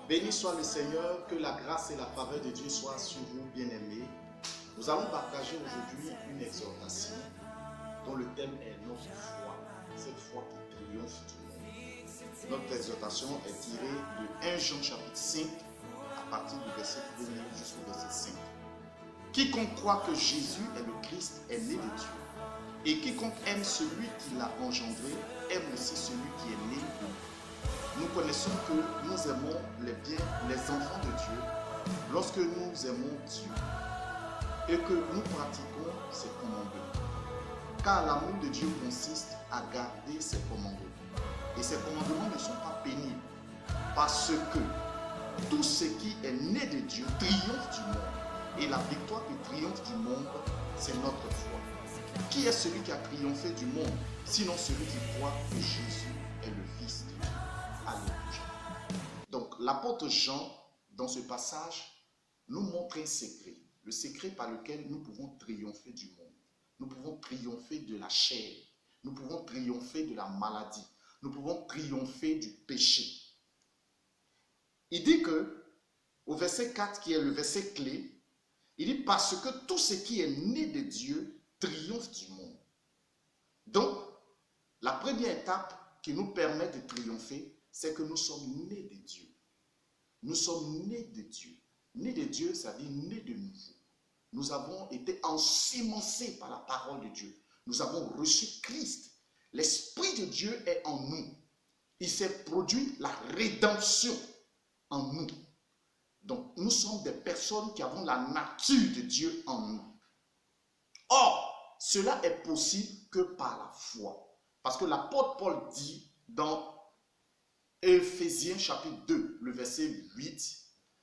Béni soit le Seigneur, que la grâce et la faveur de Dieu soient sur vous, bien-aimés. Nous allons partager aujourd'hui une exhortation dont le thème est notre foi, cette foi qui triomphe du monde. Notre exhortation est tirée de 1 Jean chapitre 5, à partir du verset 1 jusqu'au verset 5. Quiconque croit que Jésus est le Christ est né de Dieu. Et quiconque aime celui qui l'a engendré, aime aussi celui qui est né de lui. Nous connaissons que nous aimons les enfants de Dieu lorsque nous aimons Dieu et que nous pratiquons ses commandements. Car l'amour de Dieu consiste à garder ses commandements. Et ces commandements ne sont pas pénibles parce que tout ce qui est né de Dieu triomphe du monde. Et la victoire qui triomphe du monde, c'est notre foi. Qui est celui qui a triomphé du monde, sinon celui qui croit que Jésus est le Fils de Dieu? Alléluia. Donc l'apôtre Jean, dans ce passage, nous montre un secret. Le secret par lequel nous pouvons triompher du monde. Nous pouvons triompher de la chair. Nous pouvons triompher de la maladie. Nous pouvons triompher du péché. Il dit que, au verset 4, qui est le verset clé, il dit parce que tout ce qui est né de Dieu triomphe du monde. Donc, la première étape qui nous permet de triompher, c'est que nous sommes nés de Dieu. Nous sommes nés de Dieu. Nés de Dieu, ça veut dire nés de nouveau. Nous avons été ensemencés par la parole de Dieu. Nous avons reçu Christ. L'Esprit de Dieu est en nous. Il s'est produit la rédemption en nous. Donc, nous sommes des personnes qui avons la nature de Dieu en nous. Or, cela est possible que par la foi. Parce que l'apôtre Paul dit dans Éphésiens chapitre 2, le verset 8,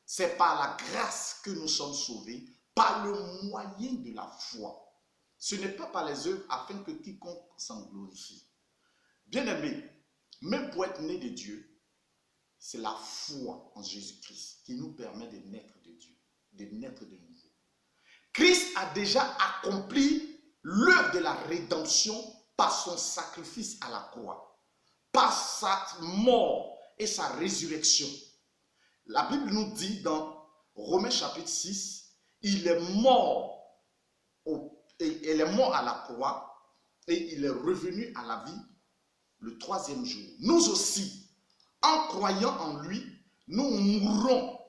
c'est par la grâce que nous sommes sauvés, par le moyen de la foi. Ce n'est pas par les œuvres afin que quiconque s'en glorifie. Bien-aimés, même pour être né de Dieu, c'est la foi en Jésus-Christ qui nous permet de naître de Dieu, de naître de nouveau. Christ a déjà accompli l'œuvre de la rédemption par son sacrifice à la croix, par sa mort et sa résurrection. La Bible nous dit dans Romains chapitre 6, il est mort à la croix et il est revenu à la vie le troisième jour. Nous aussi, en croyant en lui, nous mourrons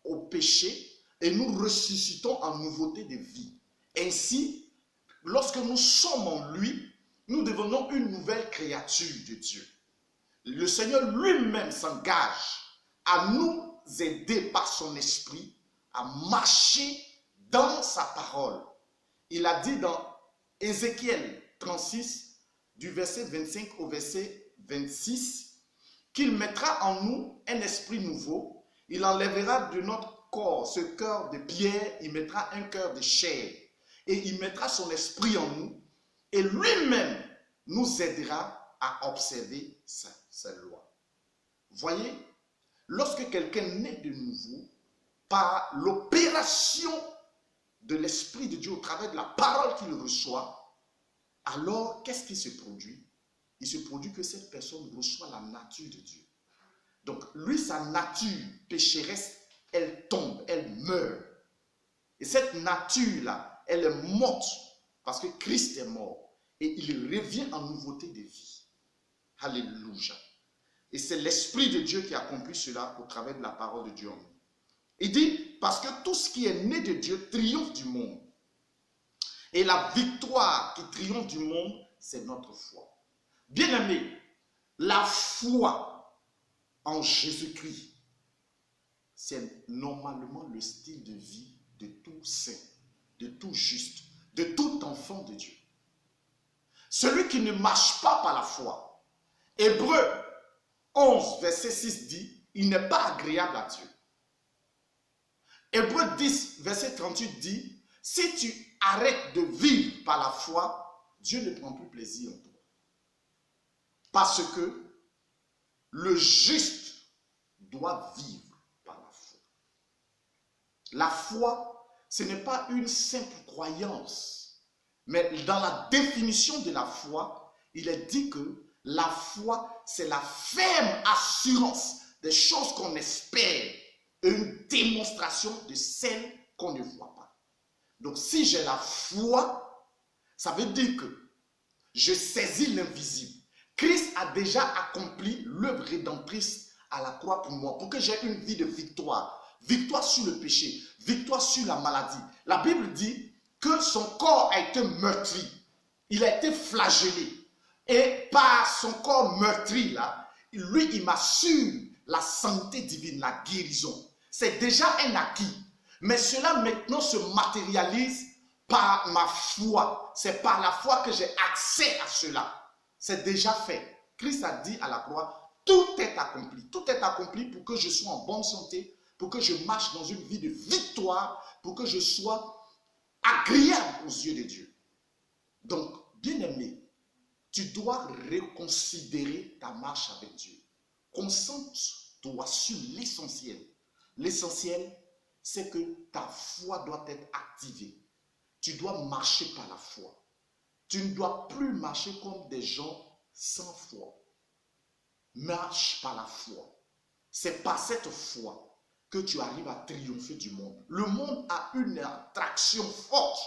au péché et nous ressuscitons en nouveauté de vie. Ainsi, lorsque nous sommes en lui, nous devenons une nouvelle créature de Dieu. Le Seigneur lui-même s'engage à nous aider par son esprit à marcher dans sa parole. Il a dit dans Ézéchiel 36, du verset 25 au verset 26, qu'il mettra en nous un esprit nouveau, il enlèvera de notre corps ce cœur de pierre, il mettra un cœur de chair, et il mettra son esprit en nous, et lui-même nous aidera à observer sa loi. Voyez, lorsque quelqu'un naît de nouveau, par l'opération de l'Esprit de Dieu au travers de la parole qu'il reçoit, alors qu'est-ce qui se produit? Il se produit que cette personne reçoit la nature de Dieu. Donc, lui, sa nature pécheresse, elle tombe, elle meurt. Et cette nature-là, elle est morte parce que Christ est mort. Et il revient en nouveauté de vie. Alléluia. Et c'est l'Esprit de Dieu qui accomplit cela au travers de la parole de Dieu en nous. Il dit, parce que tout ce qui est né de Dieu triomphe du monde. Et la victoire qui triomphe du monde, c'est notre foi. Bien-aimés, la foi en Jésus-Christ, c'est normalement le style de vie de tout saint, de tout juste, de tout enfant de Dieu. Celui qui ne marche pas par la foi, Hébreux 11, verset 6 dit, il n'est pas agréable à Dieu. Hébreux 10, verset 38 dit, si tu arrêtes de vivre par la foi, Dieu ne prend plus plaisir en toi. Parce que le juste doit vivre par la foi. La foi, ce n'est pas une simple croyance, mais dans la définition de la foi, il est dit que la foi, c'est la ferme assurance des choses qu'on espère et une démonstration de celles qu'on ne voit pas. Donc si j'ai la foi, ça veut dire que je saisis l'invisible. Christ a déjà accompli l'œuvre rédemptrice à la croix pour moi, pour que j'ai une vie de victoire. Victoire sur le péché, victoire sur la maladie. La Bible dit que son corps a été meurtri. Il a été flagellé. Et par son corps meurtri, là, lui, il m'assure la santé divine, la guérison. C'est déjà un acquis. Mais cela maintenant se matérialise par ma foi. C'est par la foi que j'ai accès à cela. C'est déjà fait. Christ a dit à la croix, tout est accompli. Tout est accompli pour que je sois en bonne santé, pour que je marche dans une vie de victoire, pour que je sois agréable aux yeux de Dieu. Donc, bien-aimé, tu dois reconsidérer ta marche avec Dieu. Concentre-toi sur l'essentiel. L'essentiel, c'est que ta foi doit être activée. Tu dois marcher par la foi. Tu ne dois plus marcher comme des gens sans foi. Marche par la foi. C'est par cette foi que tu arrives à triompher du monde. Le monde a une attraction forte,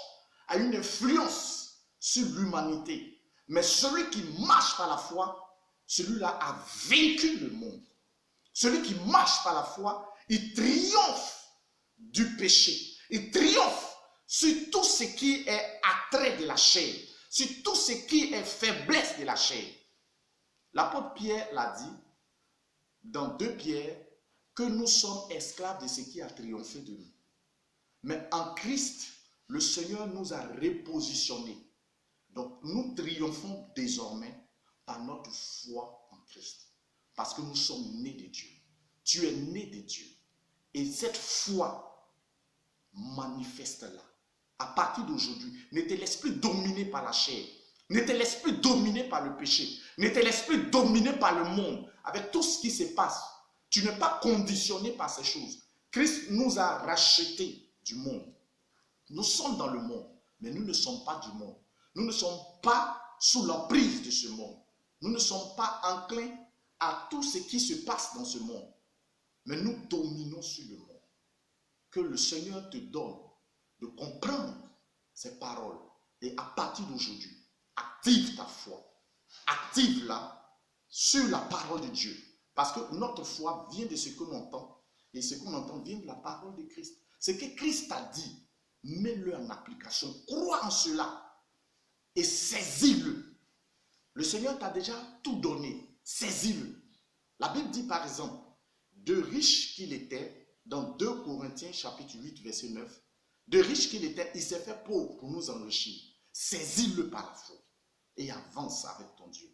a une influence sur l'humanité. Mais celui qui marche par la foi, celui-là a vaincu le monde. Celui qui marche par la foi, il triomphe du péché. Il triomphe sur tout ce qui est attrait de la chair, sur tout ce qui est faiblesse de la chair. L'apôtre Pierre l'a dit dans 2 Pierre que nous sommes esclaves de ce qui a triomphé de nous. Mais en Christ, le Seigneur nous a repositionnés. Donc nous triomphons désormais par notre foi en Christ. Parce que nous sommes nés de Dieu. Tu es né de Dieu. Et cette foi, manifeste-la. À partir d'aujourd'hui, ne te laisse plus dominer par la chair. Ne te laisse plus dominer par le péché. Ne te laisse plus dominer par le monde. Avec tout ce qui se passe, tu n'es pas conditionné par ces choses. Christ nous a rachetés du monde. Nous sommes dans le monde, mais nous ne sommes pas du monde. Nous ne sommes pas sous l'emprise de ce monde. Nous ne sommes pas enclins à tout ce qui se passe dans ce monde. Mais nous dominons sur le monde. Que le Seigneur te donne de comprendre ces paroles. Et à partir d'aujourd'hui, active ta foi. Active-la sur la parole de Dieu. Parce que notre foi vient de ce que l'on entend. Et ce qu'on entend vient de la parole de Christ. Ce que Christ a dit, mets-le en application. Crois en cela. Et saisis-le. Le Seigneur t'a déjà tout donné. Saisis-le. La Bible dit par exemple, de riche qu'il était, dans 2 Corinthiens chapitre 8 verset 9, de riche qu'il était, il s'est fait pauvre pour nous enrichir. Saisis-le par la foi et avance avec ton Dieu.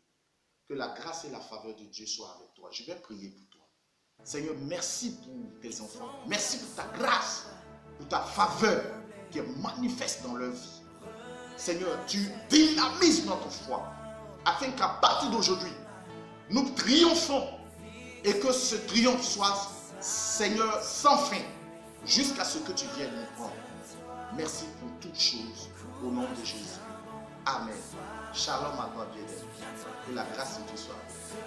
Que la grâce et la faveur de Dieu soient avec toi. Je vais prier pour toi. Seigneur, merci pour tes enfants. Merci pour ta grâce, pour ta faveur qui est manifeste dans leur vie. Seigneur, tu dynamises notre foi afin qu'à partir d'aujourd'hui, nous triomphons et que ce triomphe soit, Seigneur, sans fin jusqu'à ce que tu viennes nous prendre. Merci pour toutes choses au nom de Jésus. Amen. Shalom à toi, bien-aimé. Que la grâce de Dieu soit avec toi.